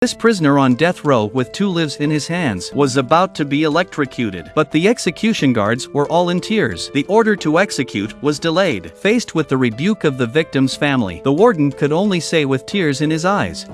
This prisoner on death row with 2 lives in his hands was about to be electrocuted, but the execution guards were all in tears. The order to execute was delayed. Faced with the rebuke of the victim's family, the warden could only say with tears in his eyes,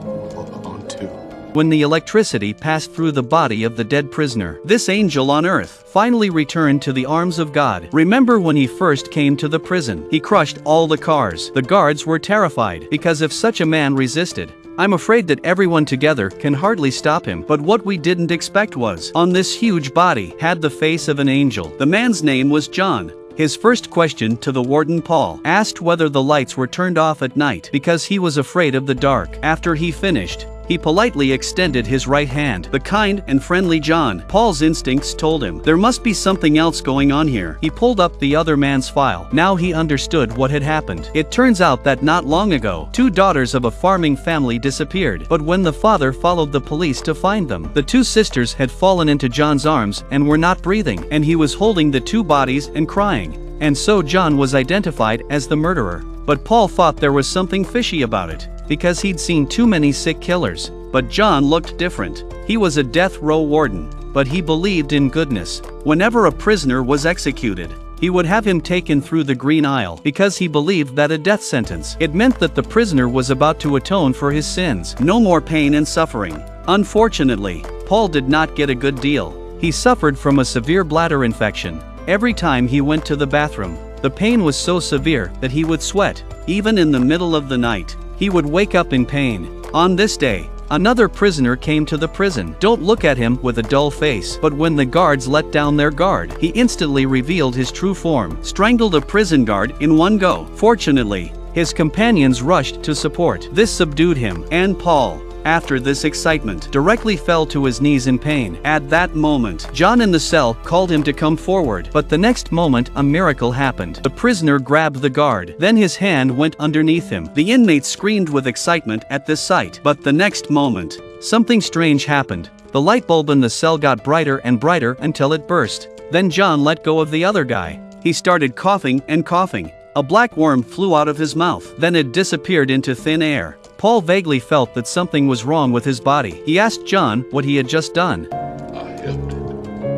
when the electricity passed through the body of the dead prisoner, this angel on earth finally returned to the arms of God. Remember when he first came to the prison? He crushed all the cars. The guards were terrified, because if such a man resisted, I'm afraid that everyone together can hardly stop him. But what we didn't expect was, on this huge body had the face of an angel. The man's name was John. His first question to the warden Paul asked whether the lights were turned off at night because he was afraid of the dark. After he finished, he politely extended his right hand. The kind and friendly John. Paul's instincts told him there must be something else going on here. He pulled up the other man's file. Now he understood what had happened. It turns out that not long ago, 2 daughters of a farming family disappeared. But when the father followed the police to find them, the 2 sisters had fallen into John's arms and were not breathing, and he was holding the 2 bodies and crying. And so John was identified as the murderer. But Paul thought there was something fishy about it, because he'd seen too many sick killers. But John looked different. He was a death row warden, but he believed in goodness. Whenever a prisoner was executed, he would have him taken through the green aisle, because he believed that a death sentence, it meant that the prisoner was about to atone for his sins. No more pain and suffering. Unfortunately, Paul did not get a good deal. He suffered from a severe bladder infection. Every time he went to the bathroom, the pain was so severe that he would sweat. Even in the middle of the night, he would wake up in pain. On this day, another prisoner came to the prison. Don't look at him with a dull face. But when the guards let down their guard, he instantly revealed his true form, strangled a prison guard in one go. Fortunately, his companions rushed to support. This subdued him, and Paul, after this excitement, directly fell to his knees in pain. At that moment, John in the cell called him to come forward. But the next moment, a miracle happened. The prisoner grabbed the guard. Then his hand went underneath him. The inmates screamed with excitement at this sight. But the next moment, something strange happened. The light bulb in the cell got brighter and brighter until it burst. Then John let go of the other guy. He started coughing and coughing. A black worm flew out of his mouth. Then it disappeared into thin air. Paul vaguely felt that something was wrong with his body. He asked John what he had just done.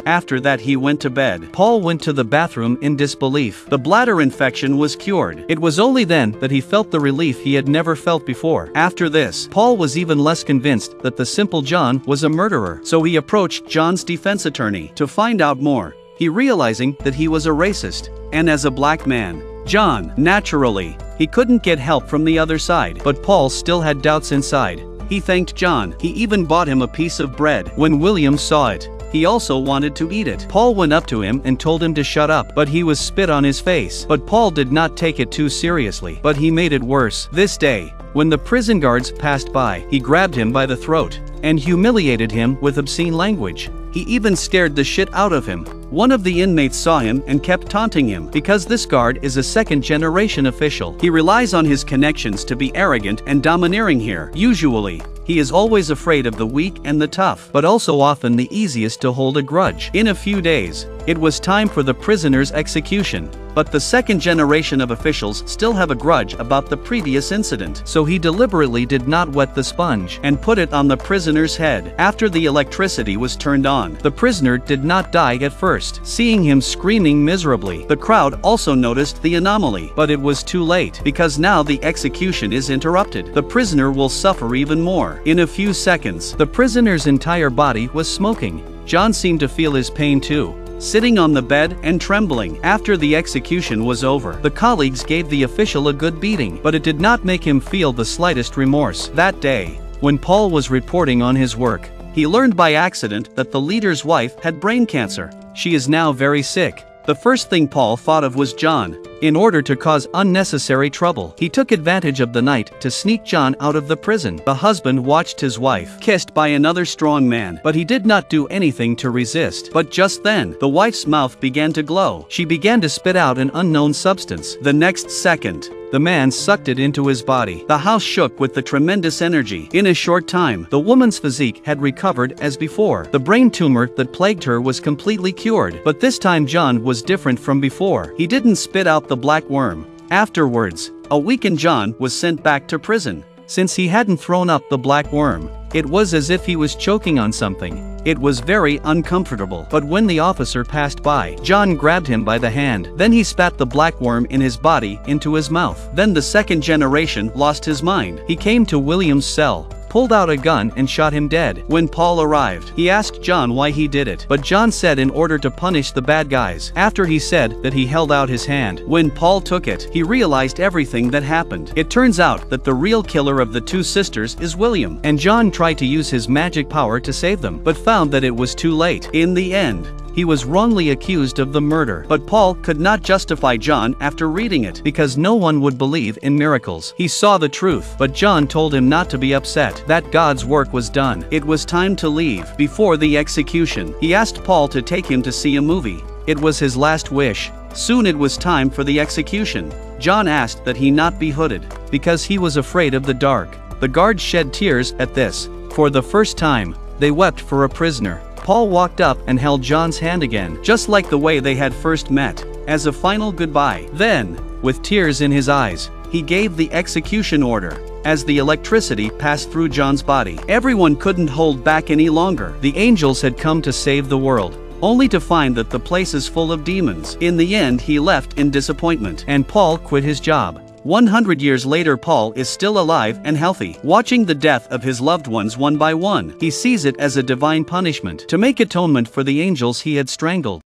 After that he went to bed. Paul went to the bathroom in disbelief. The bladder infection was cured. It was only then that he felt the relief he had never felt before. After this, Paul was even less convinced that the simple John was a murderer. So he approached John's defense attorney to find out more. He realizing that he was a racist, and as a black man, John, naturally, he couldn't get help from the other side. But Paul still had doubts inside. He thanked John. He even bought him a piece of bread. When William saw it, he also wanted to eat it. Paul went up to him and told him to shut up, but he was spit on his face. But Paul did not take it too seriously, but he made it worse. This day, when the prison guards passed by, he grabbed him by the throat and humiliated him with obscene language. He even scared the shit out of him. One of the inmates saw him and kept taunting him. Because this guard is a second-generation official, he relies on his connections to be arrogant and domineering here. Usually, he is always afraid of the weak and the tough, but also often the easiest to hold a grudge. In a few days, it was time for the prisoner's execution. But the second generation of officials still have a grudge about the previous incident. So he deliberately did not wet the sponge and put it on the prisoner's head. After the electricity was turned on, the prisoner did not die at first. Seeing him screaming miserably, the crowd also noticed the anomaly. But it was too late, because now the execution is interrupted. The prisoner will suffer even more. In a few seconds, the prisoner's entire body was smoking. John seemed to feel his pain too, sitting on the bed and trembling. After the execution was over, the colleagues gave the official a good beating, but it did not make him feel the slightest remorse. That day, when Paul was reporting on his work, he learned by accident that the leader's wife had brain cancer. She is now very sick. The first thing Paul thought of was John. In order to cause unnecessary trouble, he took advantage of the night to sneak John out of the prison. The husband watched his wife kissed by another strong man, but he did not do anything to resist. But just then, the wife's mouth began to glow. She began to spit out an unknown substance. The next second, the man sucked it into his body. The house shook with the tremendous energy. In a short time, the woman's physique had recovered as before. The brain tumor that plagued her was completely cured. But this time John was different from before. He didn't spit out the black worm. Afterwards, a weakened John was sent back to prison. Since he hadn't thrown up the black worm, It was as if he was choking on something. It was very uncomfortable. But when the officer passed by, John grabbed him by the hand. Then he spat the black worm in his body into his mouth. Then the second generation lost his mind. He came to William's cell, pulled out a gun and shot him dead. When Paul arrived, he asked John why he did it, but John said in order to punish the bad guys. After he said that, he held out his hand. When Paul took it, he realized everything that happened. It turns out that the real killer of the two sisters is William, and John tried to use his magic power to save them, but found that it was too late. In the end, he was wrongly accused of the murder. But Paul could not justify John after reading it, because no one would believe in miracles. He saw the truth, but John told him not to be upset, that God's work was done. It was time to leave. Before the execution, he asked Paul to take him to see a movie. It was his last wish. Soon it was time for the execution. John asked that he not be hooded, because he was afraid of the dark. The guards shed tears at this. For the first time, they wept for a prisoner. Paul walked up and held John's hand again, just like the way they had first met, as a final goodbye. Then, with tears in his eyes, he gave the execution order. As the electricity passed through John's body, everyone couldn't hold back any longer. The angels had come to save the world, only to find that the place is full of demons. In the end, he left in disappointment, and Paul quit his job. 100 years later, Paul is still alive and healthy, watching the death of his loved ones one by one. He sees it as a divine punishment to make atonement for the angels he had strangled.